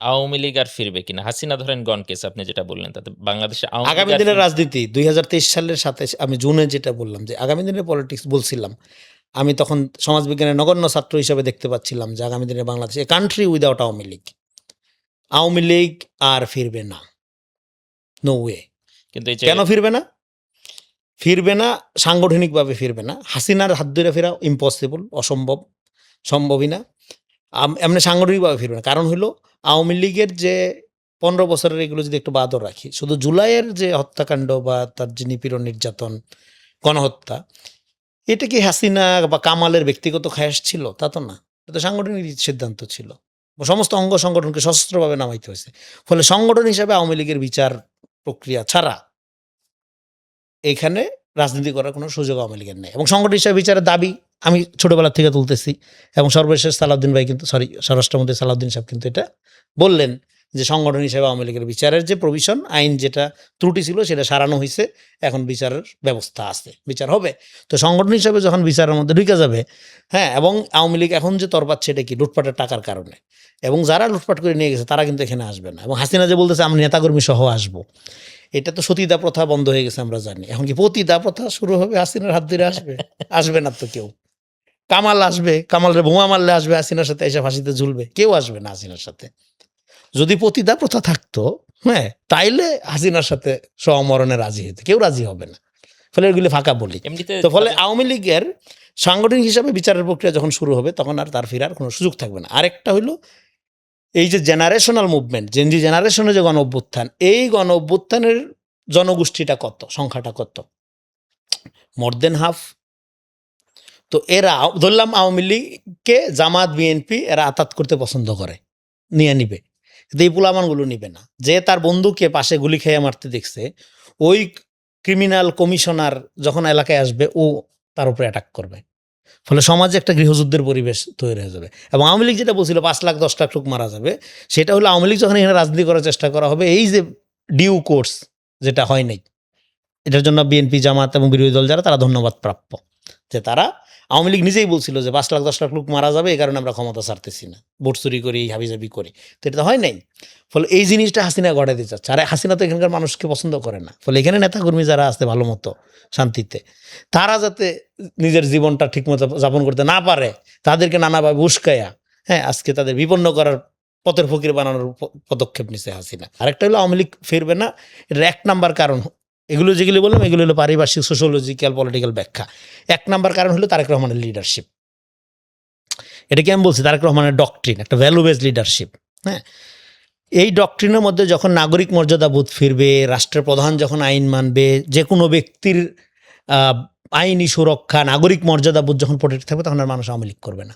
আওয়ামী লীগ আর ফিরবে কিনা? হাসিনা ধরেন গন কেস আপনি যেটা বললেন, তাতে বাংলাদেশে আওয়ামী লীগ আগামী আর দিনের রাজনীতি 2023 সালের সাথে আমি জুনে যেটা বললাম যে আগামী দিনের পলিটিক্স বলছিলাম, আমি তখন সমাজবিজ্ঞানের নগণ্য ছাত্র হিসেবে দেখতে পাচ্ছিলাম যে আগামী দিনে Bangladesh a country without Awami League. Awami League আর ফিরবে না, নো ওয়ে। কিন্তু এই যে কেন ফিরবে না? ফিরবে না সাংগঠনিকভাবে ফিরবে না। হাসিনার হাত ধরে ফেরা ইম্পসিবল, অসম্ভব, সম্ভবই না। এমনি সাংগঠনিকভাবে ফিরবে না। কারণ হলো আওয়ামী লীগের যে 15 বছরের এগুলো যদি একটু বাদও রাখি, শুধু জুলাইয়ের যে হত্যাকাণ্ড বা তার যে নিপীড়ন, নির্যাতন, গণহত্যা, এটা কি হাসিনা বা কামালের ব্যক্তিগত খায়াস ছিল? তা তো না। এটা সাংগঠনিক সিদ্ধান্ত ছিল। সমস্ত অঙ্গ সংগঠনকে সশস্ত্রভাবে নামাইতে হয়েছে। ফলে সংগঠন হিসাবে আওয়ামী লীগের বিচার প্রক্রিয়া ছাড়া এখানে রাজনীতি করার কোনো সুযোগ আওয়ামী লীগের নেই। এবং সংগঠন হিসাবে বিচারের দাবি আমি ছোটবেলা থেকে তুলতেছি, এবং সর্বশেষ সালাউদ্দিন ভাই কিন্তু স্বরাষ্ট্রমন্ত্রী সালাউদ্দিন সাহেব কিন্তু এটা বললেন যে সংগঠন হিসেবে আওয়ামী লীগের বিচারের যে প্রভিশন, আইন যেটা ত্রুটি ছিল সেটা সারানো হয়েছে, এখন বিচারের ব্যবস্থা আছে, বিচার হবে। তো সংগঠন হিসাবে যখন বিচারের মধ্যে ঢুকে যাবে, হ্যাঁ, এবং আওয়ামী লীগ এখন যে তরপাচ্ছে এটা কি লুটপাটের টাকার কারণে, এবং যারা লুটপাট করে নিয়ে গেছে তারা কিন্তু এখানে আসবে না। এবং হাসিনা যে বলতেছে আমি নেতাকর্মী সহ আসবো, এটা তো সতীদা প্রথা বন্ধ হয়ে গেছে আমরা জানি। এখন কি পতিদা প্রথা শুরু হবে? হাসিনার হাত ধরে আসবে? আসবে না তো কেউ। কামাল আসবে, কামালের বোমা মারলে আসবে, হাসিনার সাথে এসে ফাঁসিতে ঝুলবে? কেউ আসবে না হাসিনার সাথে। যদি পতিদা প্রথা থাকতো, হ্যাঁ, তাইলে হাসিনার সাথে সমরণে রাজি হইতো, কেউ রাজি হবে না। ফলে এগুলি ফাঁকা বলি। এমনিতে তো ফলে আওয়ামী লীগের সাংগঠনিক হিসাবে বিচারের প্রক্রিয়া যখন শুরু হবে তখন আর তার ফেরার কোনো সুযোগ থাকবে না। আরেকটা হইলো এই যে জেনারেশনাল মুভমেন্ট, জেনজি জেনারেশনের যে গণ অভ্যুত্থান, এই গণ অভ্যুত্থানের জনগোষ্ঠীটা কত, সংখ্যাটা কত? মোর দেন হাফ। তো এরা ধরলাম আওয়ামী লীগকে জামাত, বিএনপি এরা আতাত করতে পছন্দ করে, নিয়ে নিবে, কিন্তু এই পুলামানগুলো নিবে না। যে তার বন্ধুকে পাশে গুলি খেয়ে মারতে দেখছে, ওই ক্রিমিনাল কমিশনার যখন এলাকায় আসবে ও তার উপরে অ্যাটাক করবে। ফলে সমাজে একটা গৃহযুদ্ধের পরিবেশ তৈরি হয়ে যাবে। এবং আওয়ামী লীগ যেটা বলছিল 5 লাখ 10 লাখ লোক মারা যাবে, সেটা হলো আওয়ামী লীগ যখন এখানে রাজনীতি করার চেষ্টা করা হবে, এই যে ডিউ কোর্স যেটা হয় নাই, এটার জন্য বিএনপি, জামাত এবং বিরোধী দল যারা, তারা ধন্যবাদ প্রাপ্য। যে তারা, আওয়ামী লীগ নিজেই বলছিল যে 5 লাখ 10 লাখ লোক মারা যাবে, এই কারণে আমরা ক্ষমতা ছাড়তেছি না, ভোট চুরি করি, হাবিজাবি করি। তো এটা তো হয় নাই। ফলে এই জিনিসটা হাসিনা ঘটাতে চাচ্ছে। আর হাসিনা তো এখানকার মানুষকে পছন্দ করে না। ফলে এখানে নেতাকর্মী যারা আছে ভালো মতো শান্তিতে, তারা যাতে নিজের জীবনটা ঠিকমতো যাপন করতে না পারে, তাদেরকে নানাভাবে উস্কায়া, হ্যাঁ, আজকে তাদের বিপন্ন করার পথের ফকির বানানোর পদক্ষেপ নিছে হাসিনা। আরেকটা হলো আওয়ামী লীগ ফিরবে না, এটার 1 নাম্বার কারণ, এগুলো যেগুলি বললাম এগুলো হলো পারিপার্শ্বিক, সোশ্যোলজিক্যাল, পলিটিক্যাল ব্যাখ্যা। 1 নাম্বার কারণ হলো তারেক রহমানের লিডারশিপ। এটাকে আমি বলছি তারেক রহমানের ডক্ট্রিন, একটা ভ্যালু বেসড লিডারশিপ। হ্যাঁ, এই ডক্ট্রিনের মধ্যে যখন নাগরিক মর্যাদাবোধ ফিরবে, রাষ্ট্রের প্রধান যখন আইন মানবে, যে কোনো ব্যক্তির আইনি সুরক্ষা, নাগরিক মর্যাদাবোধ যখন প্রোটেক্ট থাকবে, তখন আর মানুষ আওয়ামী লীগ করবে না।